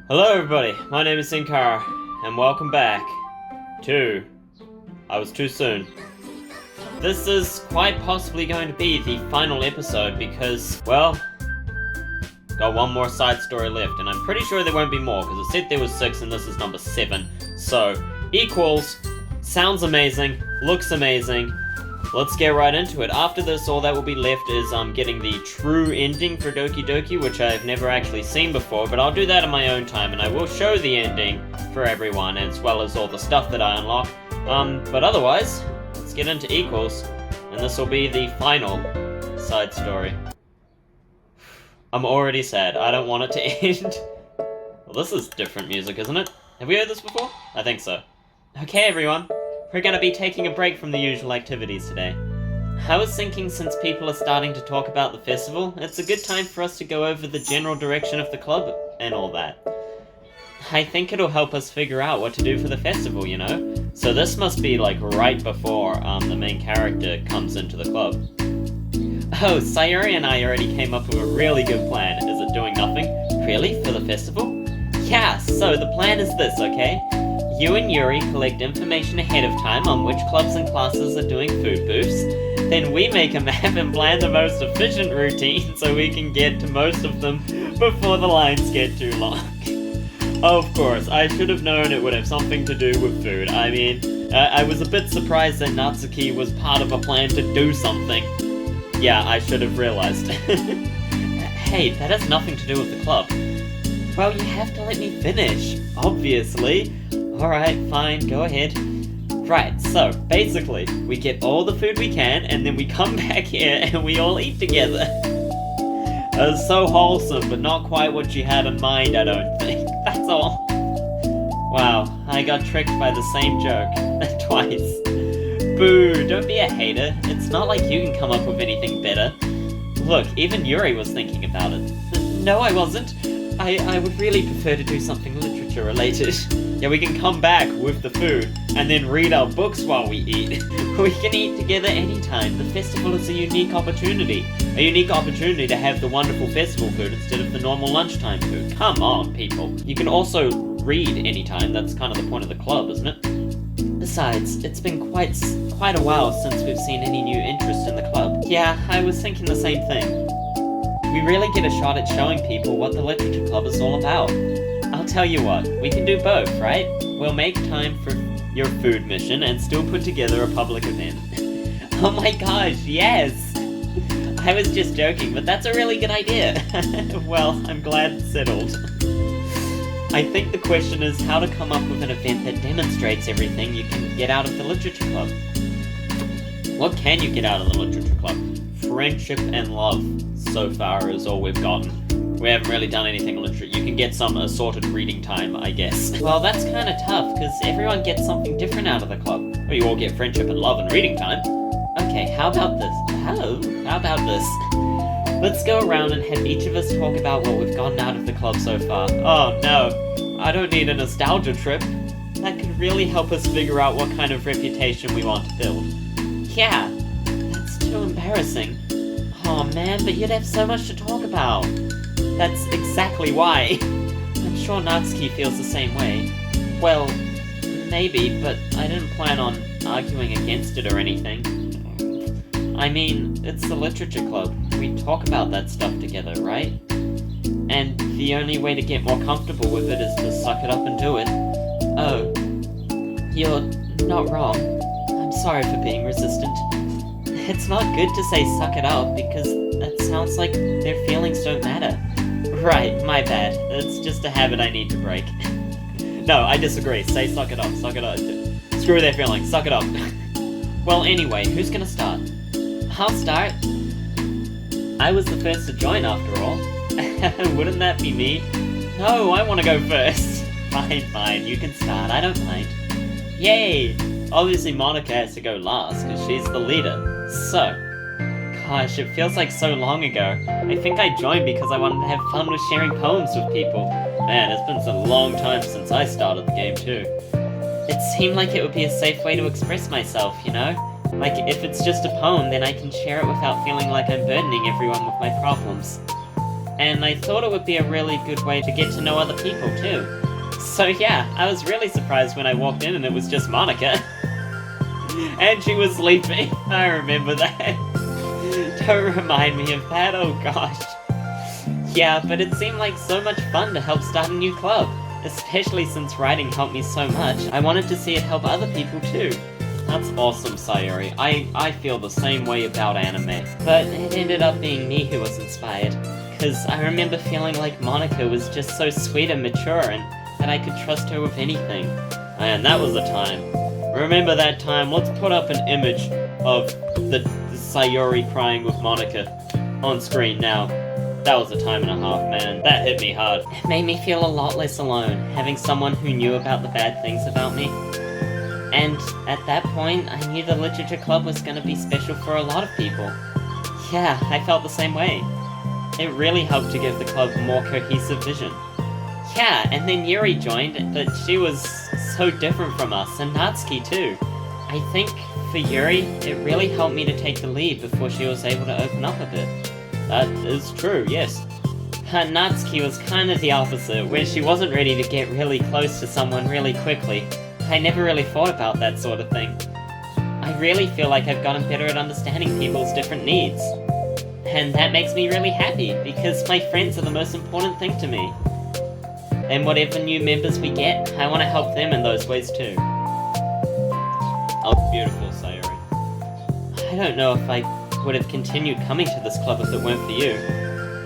Hello everybody, my name is Senkara, and welcome back to... I was too soon. This is quite possibly going to be the final episode because, well, got one more side story left, and I'm pretty sure there won't be more because it said there was 6 and this is number 7. So, equals, sounds amazing, looks amazing. Let's get right into it. After this, all that will be left is getting the true ending for Doki Doki, which I've never actually seen before, but I'll do that in my own time, and I will show the ending for everyone, as well as all the stuff that I unlock. But otherwise, let's get into equals, and this will be the final side story. I'm already sad. I don't want it to end. Well, this is different music, isn't it? Have we heard this before? I think so. Okay, everyone. We're gonna be taking a break from the usual activities today. I was thinking since people are starting to talk about the festival, it's a good time for us to go over the general direction of the club and all that. I think it'll help us figure out what to do for the festival, you know? So this must be like right before the main character comes into the club. Oh, Sayuri and I already came up with a really good plan. Is it doing nothing? Really? For the festival? Yeah, so the plan is this, okay? You and Yuri collect information ahead of time on which clubs and classes are doing food booths. Then we make a map and plan the most efficient routine so we can get to most of them before the lines get too long. Of course, I should have known it would have something to do with food. I mean, I was a bit surprised that Natsuki was part of a plan to do something. Yeah, I should have realized. Hey, that has nothing to do with the club. Well, you have to let me finish, obviously. Alright, fine, go ahead. Right, so, basically, we get all the food we can, and then we come back here and we all eat together. It's so wholesome, but not quite what you had in mind, I don't think. That's all. Wow, I got tricked by the same joke. Twice. Boo, don't be a hater. It's not like you can come up with anything better. Look, even Yuri was thinking about it. No, I wasn't. I would really prefer to do something literature-related. Yeah, we can come back with the food, and then read our books while we eat. We can eat together anytime. The festival is a unique opportunity. A unique opportunity to have the wonderful festival food instead of the normal lunchtime food. Come on, people. You can also read anytime. That's kind of the point of the club, isn't it? Besides, it's been quite a while since we've seen any new interest in the club. Yeah, I was thinking the same thing. We really get a shot at showing people what the literature club is all about. I'll tell you what, we can do both, right? We'll make time for your food mission and still put together a public event. Oh my gosh, yes! I was just joking, but that's a really good idea. Well, I'm glad it's settled. I think the question is how to come up with an event that demonstrates everything you can get out of the literature club. What can you get out of the literature club? Friendship and love, so far, is all we've gotten. We haven't really done anything literary. You can get some assorted reading time, I guess. Well, that's kind of tough, because everyone gets something different out of the club. Well, you all get friendship and love and reading time. Okay, how about this? How about this? Let's go around and have each of us talk about what we've gotten out of the club so far. Oh no, I don't need a nostalgia trip. That could really help us figure out what kind of reputation we want to build. Yeah, that's too embarrassing. Oh man, but you'd have so much to talk about. That's exactly why. I'm sure Natsuki feels the same way. Well, maybe, but I didn't plan on arguing against it or anything. I mean, it's the literature club. We talk about that stuff together, right? And the only way to get more comfortable with it is to suck it up and do it. Oh, you're not wrong. I'm sorry for being resistant. It's not good to say suck it up because that sounds like their feelings don't matter. Right, my bad. It's just a habit I need to break. No, I disagree. Say suck it up, suck it up. Screw their feelings, suck it up. Well, anyway, who's gonna start? I'll start. I was the first to join after all. Wouldn't that be me? No, I want to go first. Fine, you can start, I don't mind. Yay! Obviously Monica has to go last, because she's the leader. So, gosh, it feels like so long ago. I think I joined because I wanted to have fun with sharing poems with people. Man, it's been a long time since I started the game too. It seemed like it would be a safe way to express myself, you know? Like, if it's just a poem, then I can share it without feeling like I'm burdening everyone with my problems. and I thought it would be a really good way to get to know other people too. So yeah, I was really surprised when I walked in and it was just Monica. And she was sleeping. I remember that. Don't remind me of that, oh gosh. Yeah, but it seemed like so much fun to help start a new club. Especially since writing helped me so much, I wanted to see it help other people too. That's awesome, Sayori. I feel the same way about anime. But it ended up being me who was inspired. Cause I remember feeling like Monica was just so sweet and mature and that I could trust her with anything. And that was the time. Remember that time? Let's put up an image of the Sayori crying with Monica on screen now. That was a time and a half, man. That hit me hard. It made me feel a lot less alone, having someone who knew about the bad things about me. And at that point, I knew the literature club was gonna be special for a lot of people. Yeah, I felt the same way. It really helped to give the club a more cohesive vision. Yeah, and then Yuri joined, but she was so different from us, and Natsuki too. I think, for Yuri, it really helped me to take the lead before she was able to open up a bit. That is true, yes. Natsuki was kind of the opposite, where she wasn't ready to get really close to someone really quickly. I never really thought about that sort of thing. I really feel like I've gotten better at understanding people's different needs. And that makes me really happy, because my friends are the most important thing to me. And whatever new members we get, I want to help them in those ways too. Oh, beautiful, Sayori. I don't know if I would have continued coming to this club if it weren't for you.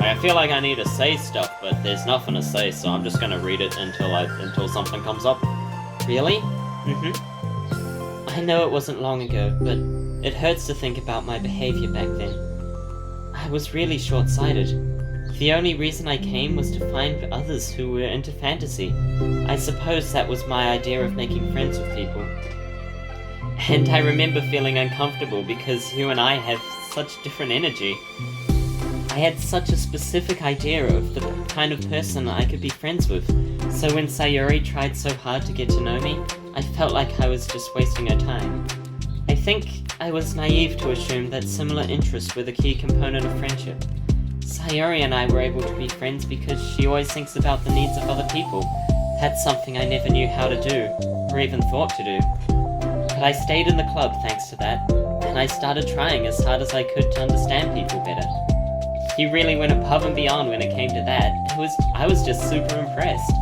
I feel like I need to say stuff, but there's nothing to say, so I'm just gonna read it until something comes up. Really? Mm-hmm. I know it wasn't long ago, but it hurts to think about my behavior back then. I was really short-sighted. The only reason I came was to find others who were into fantasy. I suppose that was my idea of making friends with people. And I remember feeling uncomfortable because you and I have such different energy. I had such a specific idea of the kind of person I could be friends with, so when Sayori tried so hard to get to know me, I felt like I was just wasting her time. I think I was naive to assume that similar interests were the key component of friendship. Sayori and I were able to be friends because she always thinks about the needs of other people. That's something I never knew how to do, or even thought to do. But I stayed in the club thanks to that, and I started trying as hard as I could to understand people better. You really went above and beyond when it came to that. I was just super impressed.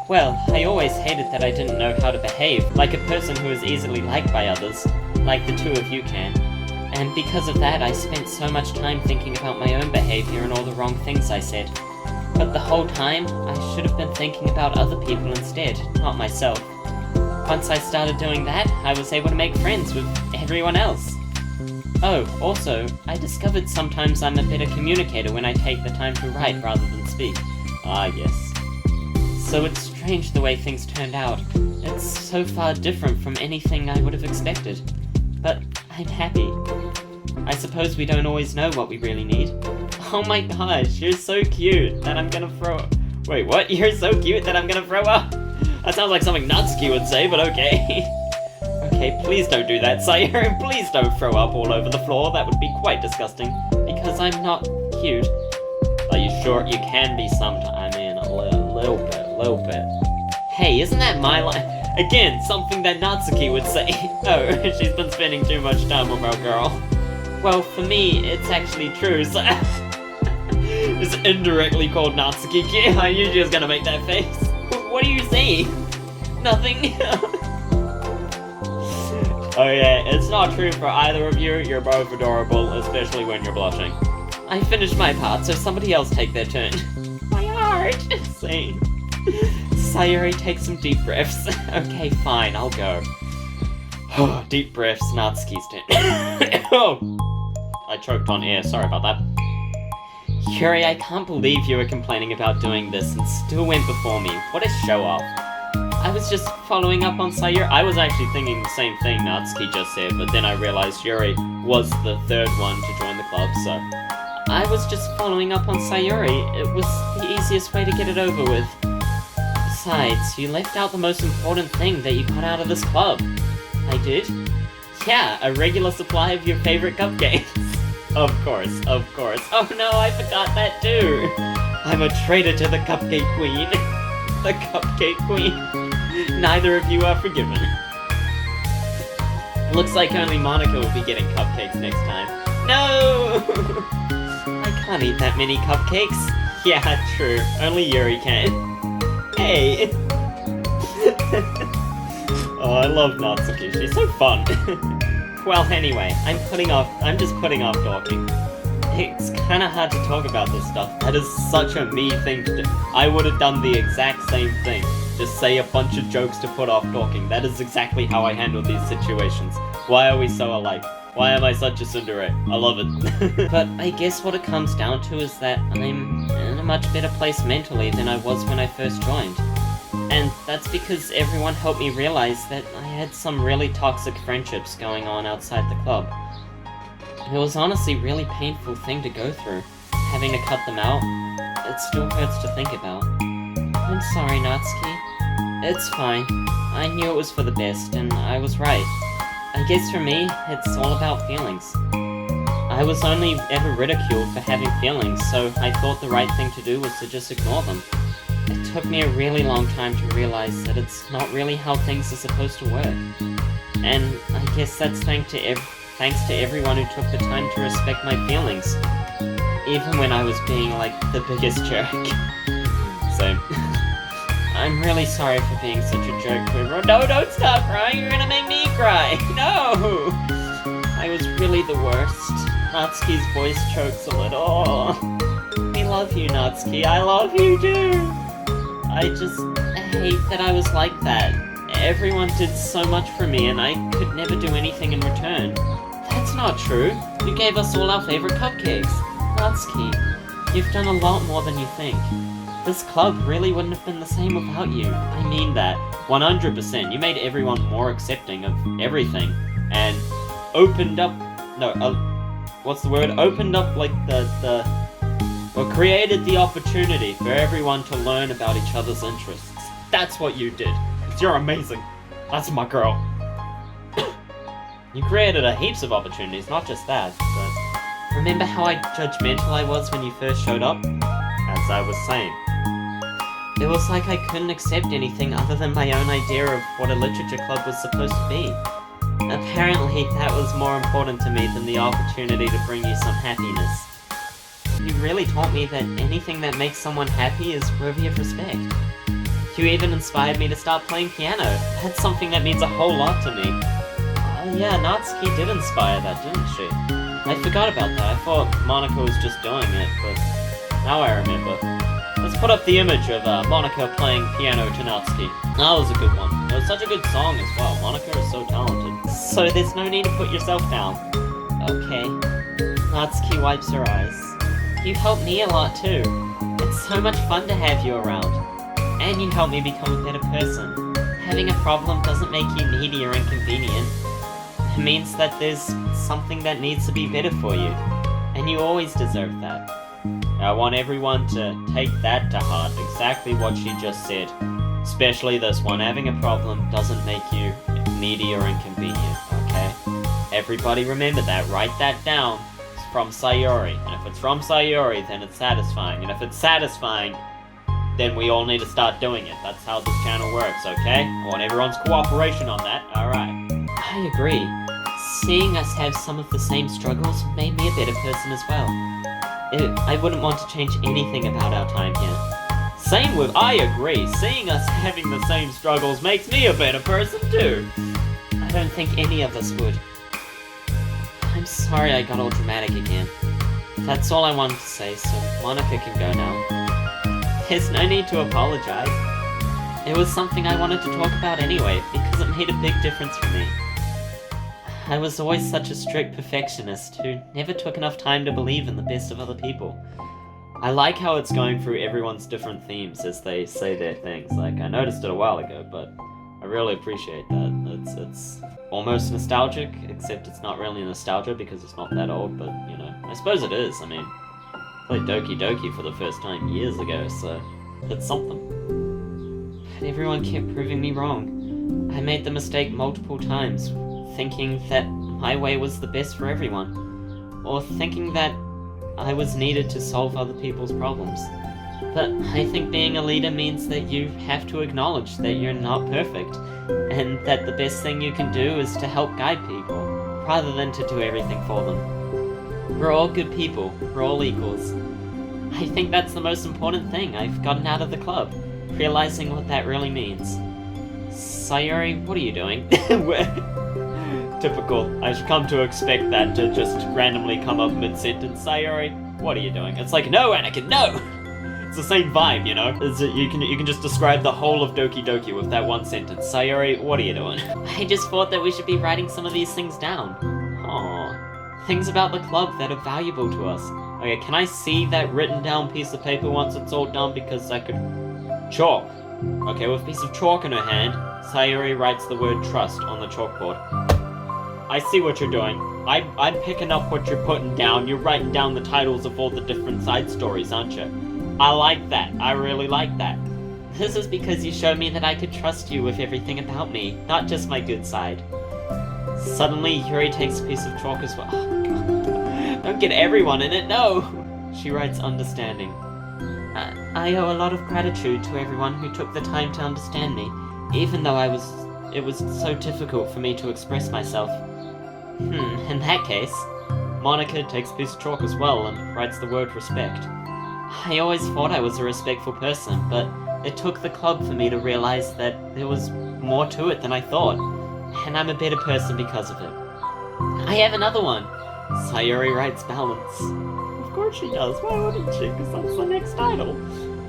Well, I always hated that I didn't know how to behave, like a person who is easily liked by others, like the two of you can. And because of that, I spent so much time thinking about my own behavior and all the wrong things I said. But the whole time, I should have been thinking about other people instead, not myself. Once I started doing that, I was able to make friends with everyone else. Oh, also, I discovered sometimes I'm a better communicator when I take the time to write rather than speak. Ah, yes. So it's strange the way things turned out. It's so far different from anything I would have expected. But I'm happy. I suppose we don't always know what we really need. Oh my gosh, you're so cute that I'm gonna throw... Wait, what? You're so cute that I'm gonna throw up? That sounds like something Natsuki would say, but okay. Okay, please don't do that, Sayori. Please don't throw up all over the floor. That would be quite disgusting. Because I'm not cute. Are you sure? You can be sometime. I mean, a little bit. Hey, isn't that my line? Again, something that Natsuki would say. Oh, she's been spending too much time with our girl. Well, for me, it's actually true, so... It's indirectly called Natsuki. I knew she was gonna make that face. What are you saying? Nothing. Oh yeah, it's not true for either of you. You're both adorable, especially when you're blushing. I finished my part, so somebody else take their turn. My heart. Same. Sayori, take some deep breaths. Okay, fine, I'll go. Deep breaths, Natsuki's turn. Oh, I choked on air, sorry about that. Yuri, I can't believe you were complaining about doing this and still went before me. What a show-off. I was just following up on Sayori. I was actually thinking the same thing Natsuki just said, but then I realized Yuri was the third one to join the club, so... I was just following up on Sayori. It was the easiest way to get it over with. Besides, you left out the most important thing that you got out of this club. I did? Yeah, a regular supply of your favorite cupcakes. Of course, of course. Oh no, I forgot that too. I'm a traitor to the Cupcake Queen. The Cupcake Queen. Neither of you are forgiven. Looks like only Monica will be getting cupcakes next time. No! I can't eat that many cupcakes. Yeah, true. Only Yuri can. Hey! Oh, I love Natsuki. She's so fun. Well, anyway, I'm just putting off talking. It's kinda hard to talk about this stuff. That is such a me thing to do. I would have done the exact same thing. Just say a bunch of jokes to put off talking. That is exactly how I handle these situations. Why are we so alike? Why am I such a tsundere? I love it. But I guess what it comes down to is that I'm in a much better place mentally than I was when I first joined. And that's because everyone helped me realize that I had some really toxic friendships going on outside the club. It was honestly a really painful thing to go through. Having to cut them out, it still hurts to think about. I'm sorry, Natsuki. It's fine. I knew it was for the best, and I was right. I guess for me, it's all about feelings. I was only ever ridiculed for having feelings, so I thought the right thing to do was to just ignore them. It took me a really long time to realize that it's not really how things are supposed to work. And I guess that's thanks to everyone who took the time to respect my feelings. Even when I was being, like, the biggest jerk. So, I'm really sorry for being such a jerk to everyone. No, don't stop crying, you're gonna make me cry! No! I was really the worst. Natsuki's voice chokes a little. We love you, Natsuki. I love you too! I just hate that I was like that. Everyone did so much for me and I could never do anything in return. That's not true. You gave us all our favorite cupcakes. Natsuki, you've done a lot more than you think. This club really wouldn't have been the same without you. I mean that. 100%. You made everyone more accepting of everything. And opened up... No, what's the word? Opened up, like, or created the opportunity for everyone to learn about each other's interests. That's what you did. 'Cause you're amazing. That's my girl. You created a heaps of opportunities, not just that. But remember how judgmental I was when you first showed up? As I was saying. It was like I couldn't accept anything other than my own idea of what a literature club was supposed to be. Apparently, that was more important to me than the opportunity to bring you some happiness. You really taught me that anything that makes someone happy is worthy of respect. You even inspired me to start playing piano. That's something that means a whole lot to me. Yeah, Natsuki did inspire that, didn't she? I forgot about that. I thought Monica was just doing it, but now I remember. Let's put up the image of Monica playing piano to Natsuki. That was a good one. It was such a good song as well. Monica is so talented. So there's no need to put yourself down. Okay. Natsuki wipes her eyes. You helped me a lot too. It's so much fun to have you around. And you help me become a better person. Having a problem doesn't make you needy or inconvenient. It means that there's something that needs to be better for you. And you always deserve that. I want everyone to take that to heart, exactly what she just said. Especially this one, having a problem doesn't make you needy or inconvenient, okay? Everybody remember that, write that down. It's from Sayori, and if it's from Sayori, then it's satisfying. And if it's satisfying, then we all need to start doing it. That's how this channel works, okay? I want everyone's cooperation on that, alright. I agree. Seeing us have some of the same struggles made me a better person as well. I wouldn't want to change anything about our time here. Same with, I agree, seeing us having the same struggles makes me a better person too. I don't think any of us would. I'm sorry I got all dramatic again. That's all I wanted to say, so Monica can go now. There's no need to apologize. It was something I wanted to talk about anyway, because it made a big difference for me. I was always such a strict perfectionist who never took enough time to believe in the best of other people. I like how it's going through everyone's different themes as they say their things. Like, I noticed it a while ago, but I really appreciate that. It's almost nostalgic, except it's not really nostalgia because it's not that old, but, you know, I suppose it is. I mean, I played Doki Doki for the first time years ago, so it's something. But everyone kept proving me wrong. I made the mistake multiple times, thinking that my way was the best for everyone. or thinking that I was needed to solve other people's problems. But I think being a leader means that you have to acknowledge that you're not perfect, and that the best thing you can do is to help guide people, rather than to do everything for them. We're all good people, we're all equals. I think that's the most important thing I've gotten out of the club, realizing what that really means. Sayori, what are you doing? Typical. I've come to expect that to just randomly come up mid-sentence. Sayori, what are you doing? It's like, no, Anakin, no! It's the same vibe, you know? You can just describe the whole of Doki Doki with that one sentence. Sayori, what are you doing? I just thought that we should be writing some of these things down. Aww. Things about the club that are valuable to us. Okay, can I see that written down piece of paper once it's all done? Because I could... Chalk. Okay, with a piece of chalk in her hand, Sayori writes the word trust on the chalkboard. I see what you're doing. I'm picking up what you're putting down. You're writing down the titles of all the different side stories, aren't you? I like that. I really like that. This is because you showed me that I could trust you with everything about me, not just my good side. Suddenly, Yuri takes a piece of chalk as well. Oh, God. Don't get everyone in it, no! She writes understanding. I owe a lot of gratitude to everyone who took the time to understand me, even though it was so difficult for me to express myself. In that case, Monica takes a piece of chalk as well and writes the word respect. I always thought I was a respectful person, but it took the club for me to realize that there was more to it than I thought, and I'm a better person because of it. I have another one! Sayori writes balance. Of course she does, why wouldn't she? Because that's the next title.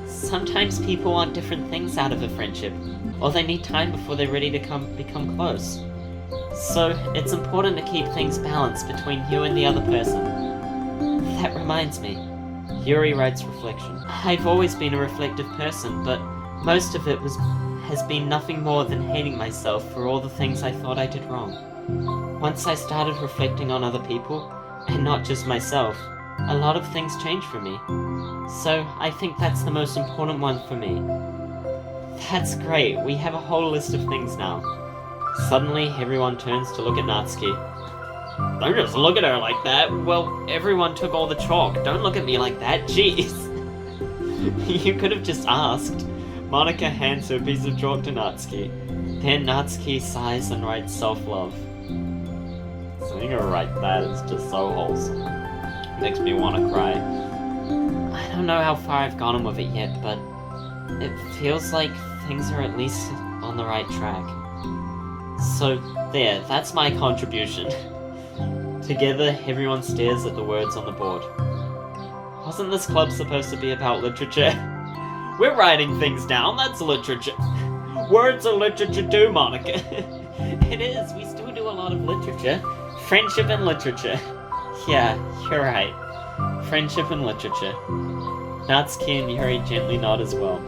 Sometimes people want different things out of a friendship, or they need time before they're ready to become close. So, it's important to keep things balanced between you and the other person. That reminds me. Yuri writes reflection. I've always been a reflective person, but most of it has been nothing more than hating myself for all the things I thought I did wrong. Once I started reflecting on other people, and not just myself, a lot of things changed for me. So, I think that's the most important one for me. That's great, we have a whole list of things now. Suddenly, everyone turns to look at Natsuki. Don't just look at her like that. Well, everyone took all the chalk. Don't look at me like that, jeez. You could have just asked. Monica hands her piece of chalk to Natsuki. Then Natsuki sighs and writes self-love. Seeing her write that is just so wholesome. Makes me want to cry. I don't know how far I've gotten with it yet, but it feels like things are at least on the right track. So, there, that's my contribution. Together, everyone stares at the words on the board. Wasn't this club supposed to be about literature? We're writing things down, that's literature. Words are literature too, Monica. It is, we still do a lot of literature. Friendship and literature. Yeah, you're right. Friendship and literature. Natsuki and Yuri gently nod as well.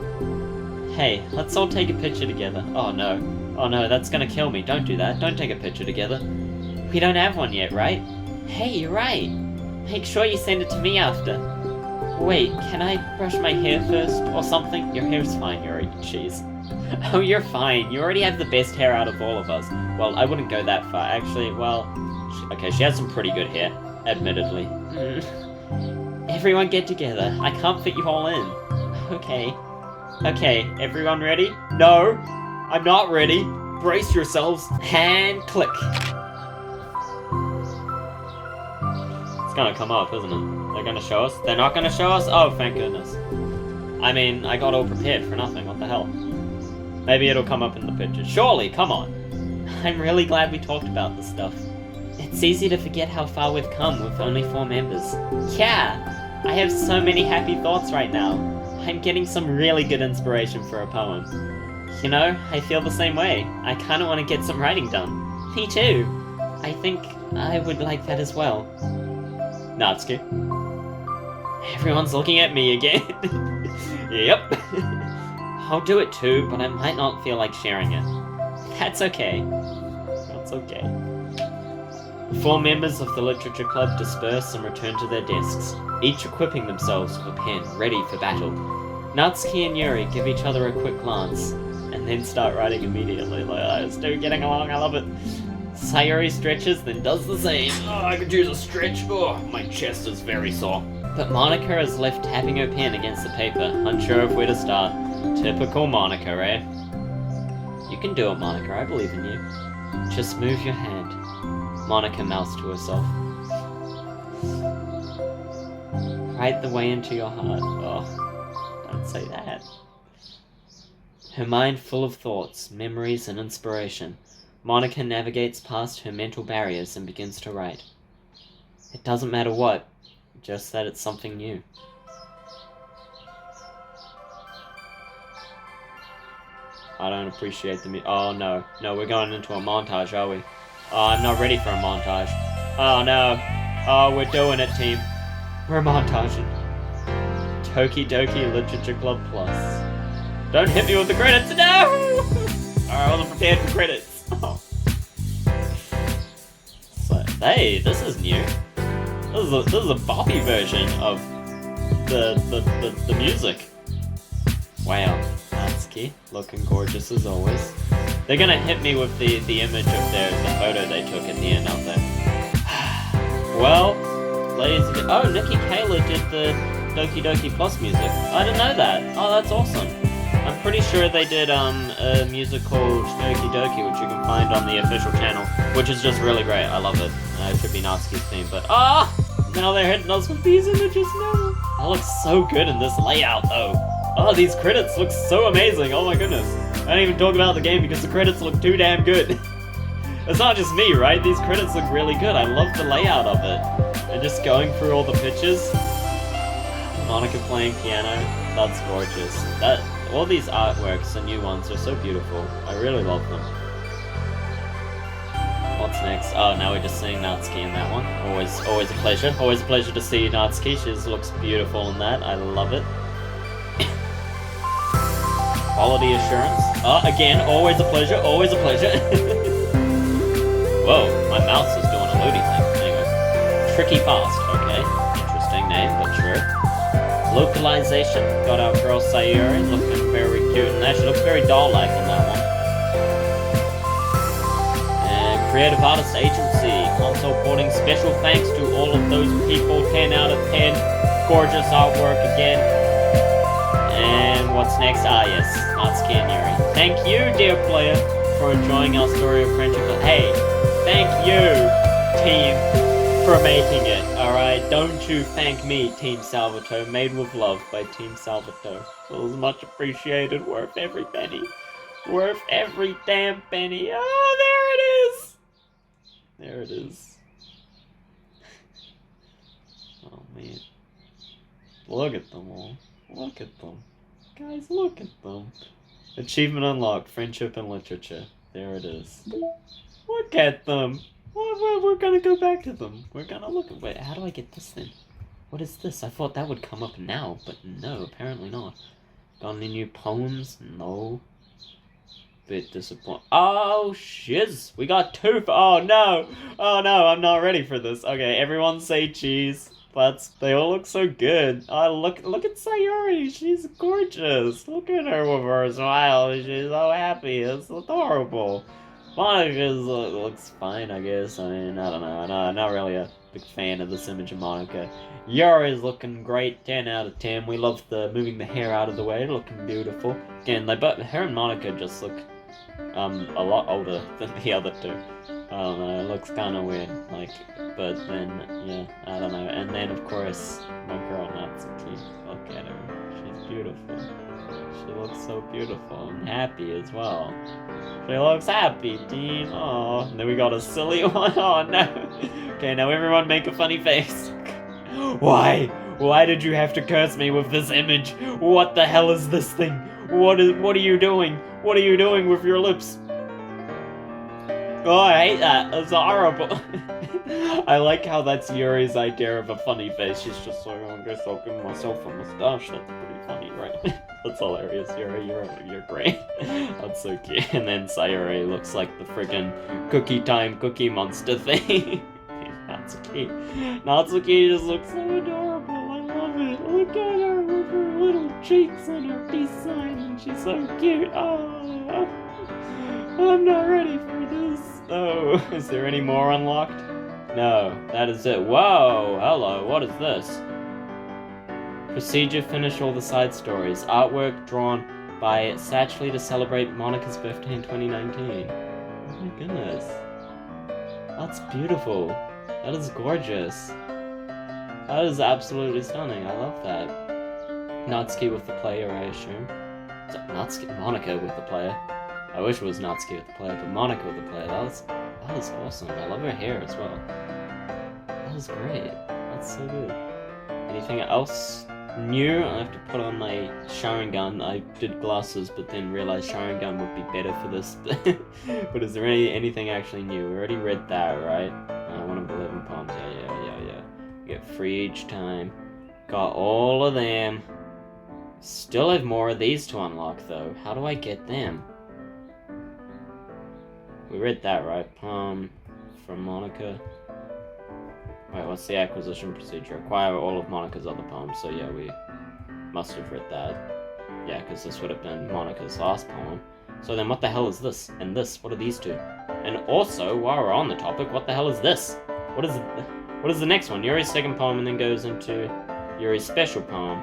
Hey, let's all take a picture together. Oh no, that's gonna kill me. Don't do that. Don't take a picture together. We don't have one yet, right? Hey, you're right. Make sure you send it to me after. Wait, can I brush my hair first or something? Your hair's fine, Yuri. Jeez. Oh, you're fine. You already have the best hair out of all of us. Well, I wouldn't go that far. Actually, well... Okay, she has some pretty good hair, admittedly. Everyone get together. I can't fit you all in. Okay. Okay, everyone ready? No, I'm not ready. Brace yourselves. And click. It's gonna come up, isn't it? They're gonna show us? They're not gonna show us? Oh, thank goodness. I mean, I got all prepared for nothing. What the hell? Maybe it'll come up in the picture. Surely, come on. I'm really glad we talked about this stuff. It's easy to forget how far we've come with only 4 members. Yeah, I have so many happy thoughts right now. I'm getting some really good inspiration for a poem. You know, I feel the same way. I kinda wanna get some writing done. Me too. I think I would like that as well. Natsuki. Everyone's looking at me again. Yep. I'll do it too, but I might not feel like sharing it. That's okay. That's okay. The 4 members of the Literature Club disperse and return to their desks, each equipping themselves with a pen, ready for battle. Natsuki and Yuri give each other a quick glance, and then start writing immediately. Like, still getting along, I love it. Sayori stretches, then does the same. Oh, I could use a stretch. Oh, my chest is very sore. But Monica is left tapping her pen against the paper, unsure of where to start. Typical Monica, eh? You can do it, Monica. I believe in you. Just move your hand. Monica mouths to herself. Right the way into your heart. Oh, don't say that. Her mind full of thoughts, memories, and inspiration, Monica navigates past her mental barriers and begins to write. It doesn't matter what, just that it's something new. I don't appreciate the oh no. No, we're going into a montage, are we? Oh, I'm not ready for a montage. Oh no. Oh, we're doing it, team. We're montaging. Doki Doki Literature Club Plus. Don't hit me with the credits, no! Alright, I wasn't prepared for credits. Oh. So, hey, this is new. This is a boppy version of the music. Wow, Natsuki, looking gorgeous as always. They're gonna hit me with the image of the photo they took at the end, aren't they? Well, ladies and gentlemen, oh, Nikki Kayla did the Doki Doki Plus music. I didn't know that. Oh, that's awesome. I'm pretty sure they did a music called Doki Doki, which you can find on the official channel, which is just really great. I love it. It should be Natsuki's theme, but now they're hitting us with these images now. That looks so good in this layout, though. Oh, these credits look so amazing. Oh my goodness. I don't even talk about the game because the credits look too damn good. It's not just me, right? These credits look really good. I love the layout of it. And just going through all the pictures. Monica playing piano. That's gorgeous. All these artworks, the new ones, are so beautiful. I really love them. What's next? Oh, now we're just seeing Natsuki in that one. Always a pleasure. Always a pleasure to see Natsuki. She just looks beautiful in that. I love it. Quality assurance. Oh, again, always a pleasure. Always a pleasure. Whoa, my mouse is doing a loading thing. Anyway. Tricky Fast. Okay. Interesting name, but sure. Localization. Got our girl Sayori looking very cute in that. She looks very doll-like in that one. And Creative Artist Agency. Console porting. Special thanks to all of those people. 10 out of 10. Gorgeous artwork again. And what's next? Ah, yes. Natsuki and Yuri. Thank you, dear player, for enjoying our story of friendship. Hey, thank you, team, for making it, alright? Don't you thank me, Team Salvatore. Made with love by Team Salvatore. It was much appreciated. Worth every penny. Worth every damn penny. Oh, there it is. There it is. Oh, man. Look at them all. Look at them. Guys, look at them. Achievement unlocked. Friendship and literature. There it is. Look at them. We're gonna go back to them. We're gonna look at... Wait, how do I get this then? What is this? I thought that would come up now, but no, apparently not. Got any new poems? No. Bit disappointed. Oh, shiz. We got two... Oh, no. Oh, no, I'm not ready for this. Okay, everyone say cheese. They all look so good. Oh, look at Sayori. She's gorgeous. Look at her with her smile. She's so happy. It's adorable. Monica looks fine, I guess. I mean, I don't know. I'm not really a big fan of this image of Monica. Yuri's looking great. 10 out of 10. We love the moving the hair out of the way. Looking beautiful. Again, her and Monica just look a lot older than the other two. I don't know, it looks kind of weird, but then, yeah, I don't know. And then, of course, my girl Natsuki, look at her, she's beautiful. She looks so beautiful and happy as well. She looks happy, team. Oh, and then we got a silly one. Oh, no. Okay, now everyone make a funny face. Why? Why did you have to curse me with this image? What the hell is this thing? What are you doing? What are you doing with your lips? Oh, I hate that. It's horrible. I like how that's Yuri's idea of a funny face. She's just like, I guess I'll give myself a mustache. That's pretty funny, right? That's hilarious, Yuri. You're great. That's so cute. And then Sayori looks like the friggin' cookie monster thing. Natsuki just looks so adorable. I love it. Look at her with her little cheeks and her peace sign. And she's so cute. Oh, I'm not ready for this. though? Is there any more unlocked? No, that is it. Whoa, hello, what is this? Procedure, finish all the side stories. Artwork drawn by Satchley to celebrate Monica's birthday in 2019. Oh my goodness. That's beautiful. That is gorgeous. That is absolutely stunning. I love that. Natsuki with the player, I assume. Natsuki, Monica with the player. I wish it was Natsuki with the player, but Monica with the player. That is awesome. I love her hair as well. That is great. That's so good. Anything else new? I have to put on my Sharingan. I did glasses, but then realized Sharingan would be better for this. But is there anything actually new? We already read that, right? One of the 11 poems. Yeah. We get free each time. Got all of them. Still have more of these to unlock, though. How do I get them? We read that, right? Poem from Monica. Wait, what's the acquisition procedure? Acquire all of Monica's other poems. So yeah, we must have read that. Yeah, because this would have been Monica's last poem. So then what the hell is this? And this? What are these two? And also, while we're on the topic, what the hell is this? What is the next one? Yuri's second poem and then goes into Yuri's special poem.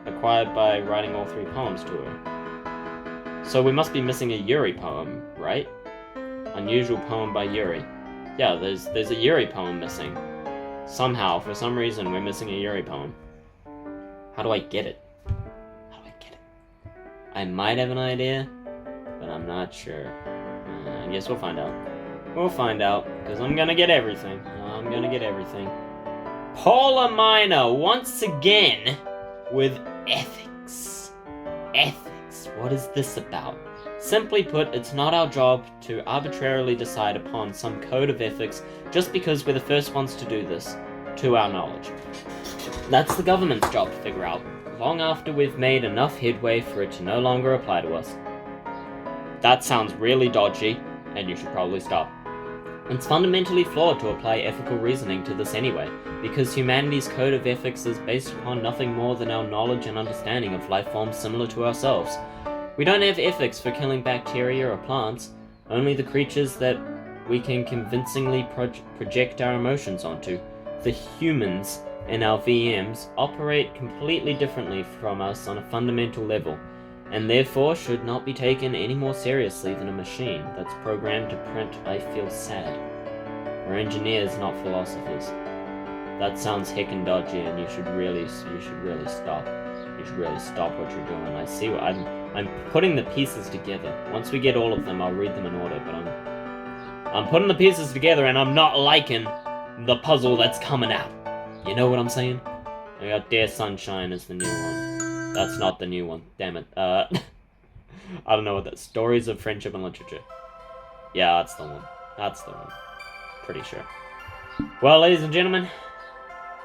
Acquired by writing all 3 poems to her. So we must be missing a Yuri poem, right? Unusual poem by Yuri. Yeah, there's a Yuri poem missing. Somehow, for some reason, we're missing a Yuri poem. How do I get it? I might have an idea, but I'm not sure. I guess we'll find out. We'll find out, because I'm gonna get everything. Paula Minor, once again, with ethics. Ethics, what is this about? Simply put, it's not our job to arbitrarily decide upon some code of ethics just because we're the first ones to do this, to our knowledge. That's the government's job to figure out, long after we've made enough headway for it to no longer apply to us. That sounds really dodgy, and you should probably stop. It's fundamentally flawed to apply ethical reasoning to this anyway, because humanity's code of ethics is based upon nothing more than our knowledge and understanding of life forms similar to ourselves. We don't have ethics for killing bacteria or plants, only the creatures that we can convincingly project our emotions onto. The humans in our VMs operate completely differently from us on a fundamental level, and therefore should not be taken any more seriously than a machine that's programmed to print "I feel sad." We're engineers, not philosophers. That sounds heckin' dodgy, and you should really stop. You should really stop what you're doing. I see what I'm putting the pieces together. Once we get all of them, I'll read them in order, but I'm putting the pieces together, and I'm not liking the puzzle that's coming out. You know what I'm saying? I got Dear Sunshine as the new one. That's not the new one. Damn it. I don't know what that... Stories of Friendship and Literature. Yeah, that's the one. Pretty sure. Well, ladies and gentlemen,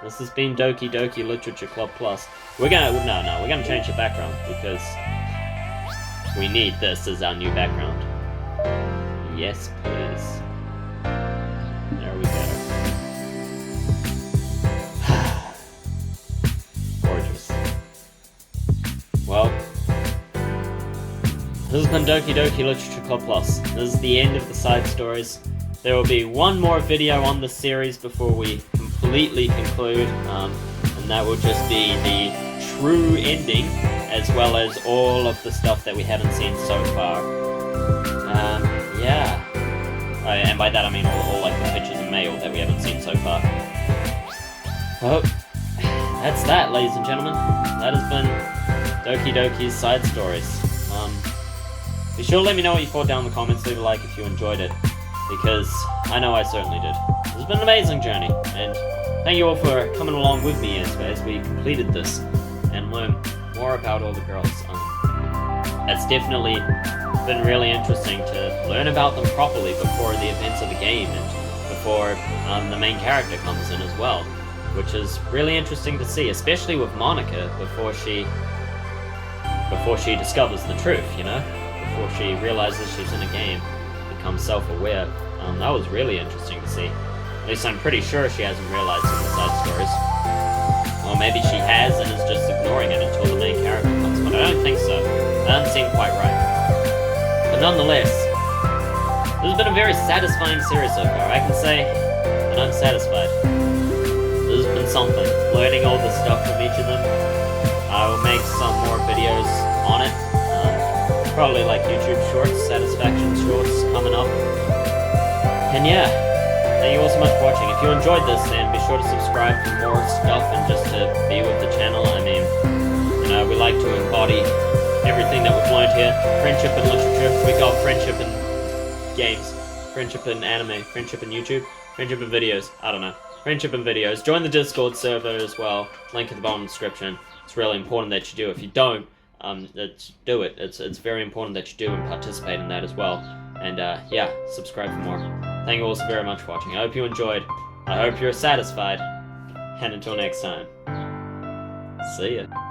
this has been Doki Doki Literature Club Plus. We're gonna change the background, because we need this as our new background. Yes, please. There we go. Gorgeous. Well, this has been Doki Doki Literature Club Plus. This is the end of the side stories. There will be one more video on this series before we completely conclude, and that will just be the true ending, as well as all of the stuff that we haven't seen so far. Yeah. And by that I mean all like the pictures and mail that we haven't seen so far. Well, that's that, ladies and gentlemen. That has been Doki Doki's side stories. Be sure to let me know what you thought down in the comments. Leave a like if you enjoyed it, because I know I certainly did. It's been an amazing journey, and thank you all for coming along with me as we completed this and learned more about all the girls. It's definitely been really interesting to learn about them properly before the events of the game and before the main character comes in as well, which is really interesting to see, especially with Monica before she discovers the truth, you know? Before she realizes she's in a game, becomes self-aware. That was really interesting to see. At least I'm pretty sure she hasn't realized in the side stories. Or maybe she has and is just ignoring it until the main character comes, but I don't think so. That doesn't seem quite right. But nonetheless, This has been a very satisfying series so far. I can say that I'm satisfied. This has been something. Learning all the stuff from each of them. I will make some more videos on it. Probably like YouTube shorts, satisfaction shorts coming up. And yeah, thank you all so much for watching. If you enjoyed this, then be sure to subscribe for more stuff and just to be with the channel. I mean, we like to embody everything that we've learned here. Friendship and literature. We got friendship and games. Friendship and anime. Friendship and YouTube. Friendship and videos. I don't know. Friendship and videos. Join the Discord server as well. Link at the bottom of the description. It's really important that you do. If you don't, do it. It's very important that you do and participate in that as well. And yeah, subscribe for more. Thank you all so very much for watching. I hope you enjoyed. I hope you're satisfied. And until next time. See ya.